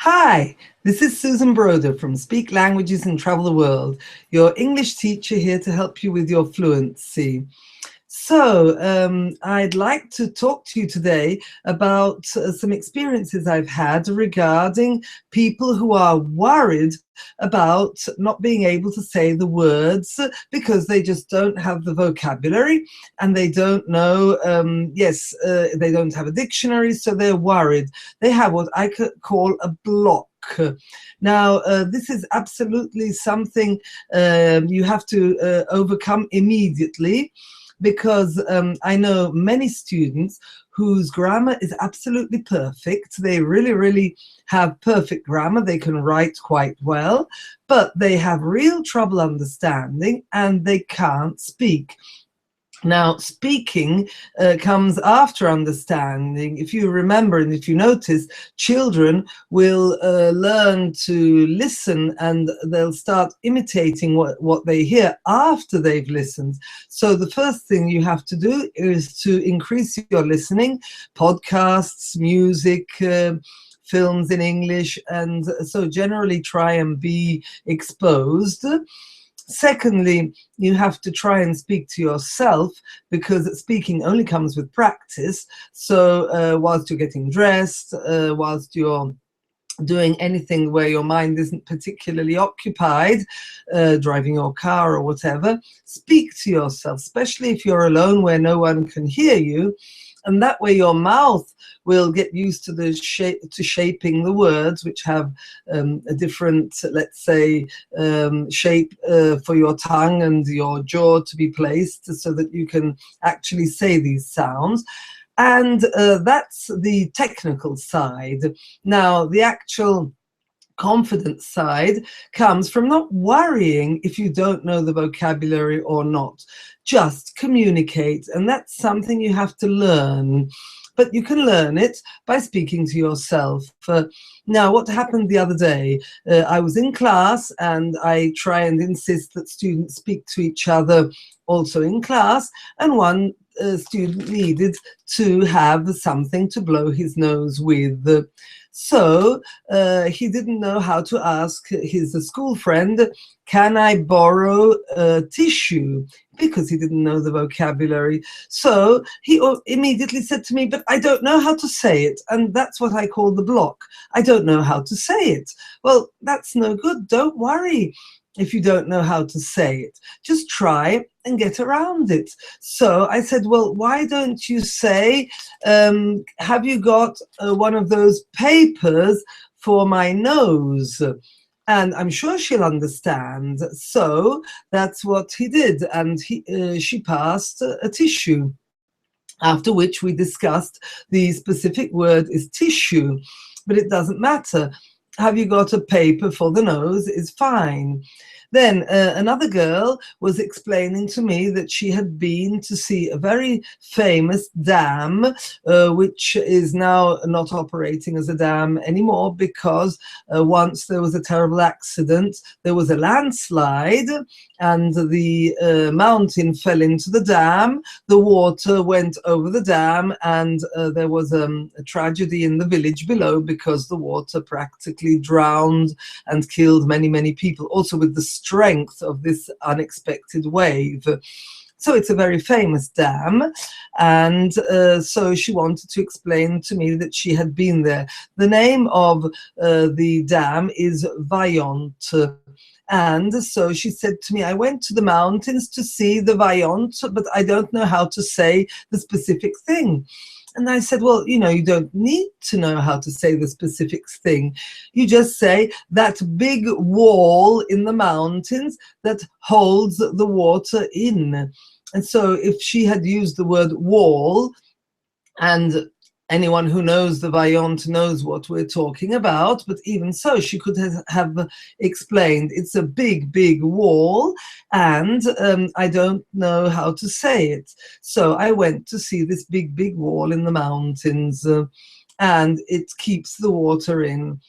Hi, this is Susan Broder from Speak Languages and Travel the World, your English teacher here to help you with your fluency. So I'd like to talk to you today about some experiences I've had regarding people who are worried about not being able to say the words because they just don't have the vocabulary and they don't know, they don't have a dictionary, so they're worried. They have what I could call a block. Now, this is absolutely something you have to overcome immediately, because I know many students whose grammar is absolutely perfect. They really have perfect grammar. They can write quite well, but they have real trouble understanding and they can't speak. Now, speaking comes after understanding. If you remember and if you notice, children will learn to listen and they'll start imitating what they hear after they've listened. So the first thing you have to do is to increase your listening, podcasts, music, films in English, and so generally try and be exposed. Secondly, you have to try and speak to yourself, because speaking only comes with practice. So whilst you're getting dressed, whilst you're doing anything where your mind isn't particularly occupied, driving your car or whatever, speak to yourself, especially if you're alone where no one can hear you. And that way your mouth will get used to the shaping the words, which have a different, let's say, shape for your tongue and your jaw to be placed so that you can actually say these sounds. And that's the technical side. Now, the actual confidence side comes from not worrying if you don't know the vocabulary or not. Just communicate, and that's something you have to learn. But you can learn it by speaking to yourself. Now, what happened the other day, I was in class and I try and insist that students speak to each other also in class, and one student needed to have something to blow his nose with. So he didn't know how to ask his school friend, can I borrow a tissue? Because he didn't know the vocabulary. So he immediately said to me, but I don't know how to say it. And that's what I call the block. I don't know how to say it. Well, that's no good. Don't worry if you don't know how to say it. Just try and get around it. So I said, well, why don't you say, have you got one of those papers for my nose? And I'm sure she'll understand. So that's what he did. And she passed a tissue. After which we discussed the specific word is tissue, but it doesn't matter. Have you got a paper for the nose is fine. Then another girl was explaining to me that she had been to see a very famous dam, which is now not operating as a dam anymore because once there was a terrible accident. There was a landslide and the mountain fell into the dam. The water went over the dam, and there was a tragedy in the village below because the water practically drowned and killed many people, also with the strength of this unexpected wave. So it's a very famous dam, and so she wanted to explain to me that she had been there. The name of the dam is Vaillant. And so she said to me, I went to the mountains to see the Vaillant, but I don't know how to say the specific thing. And I said, well, you know, you don't need to know how to say the specific thing. You just say that big wall in the mountains that holds the water in. And so if she had used the word wall, and anyone who knows the Vaillant knows what we're talking about, but even so, she could have explained it's a big wall, and I don't know how to say it. So I went to see this big wall in the mountains, and it keeps the water in.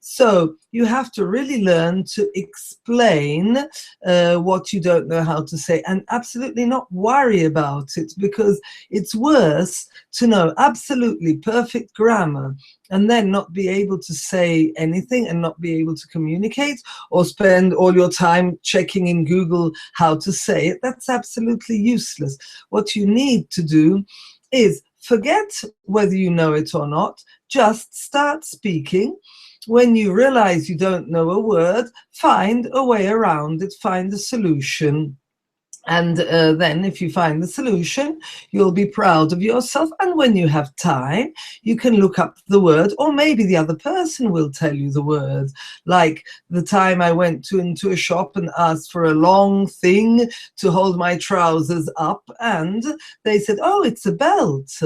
So you have to really learn to explain what you don't know how to say, and absolutely not worry about it, because it's worse to know absolutely perfect grammar and then not be able to say anything and not be able to communicate, or spend all your time checking in Google how to say it. That's absolutely useless. What you need to do is forget whether you know it or not. Just start speaking. When you realize you don't know a word, find a way around it, find a solution. And then if you find the solution, you'll be proud of yourself. And when you have time, you can look up the word, or maybe the other person will tell you the word. Like the time I went into a shop and asked for a long thing to hold my trousers up, and they said, oh, it's a belt.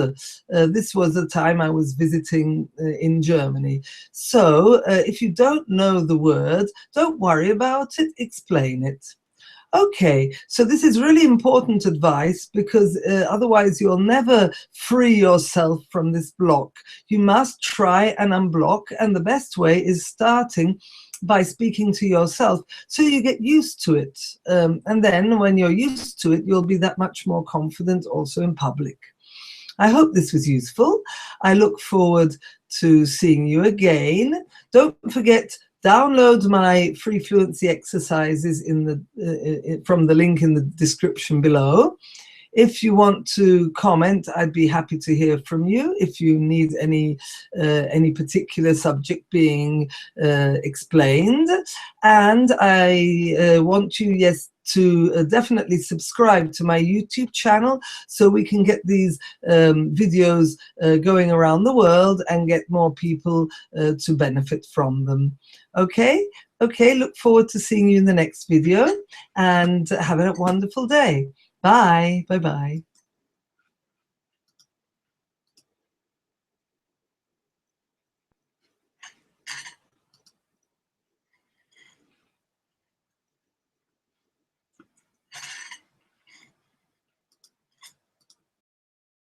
This was the time I was visiting in Germany. So if you don't know the word, don't worry about it, explain it. Okay, so this is really important advice, because otherwise you'll never free yourself from this block. You must try and unblock, and the best way is starting by speaking to yourself, so you get used to it. And then when you're used to it, you'll be that much more confident also in public. I hope this was useful. I look forward to seeing you again. Don't forget, download my free fluency exercises from the link in the description below. If you want to comment, I'd be happy to hear from you. If you need any particular subject being explained. And I want you, yes, to definitely subscribe to my YouTube channel, so we can get these videos going around the world and get more people to benefit from them. Okay? Okay, look forward to seeing you in the next video, and have a wonderful day. Bye. Bye-bye.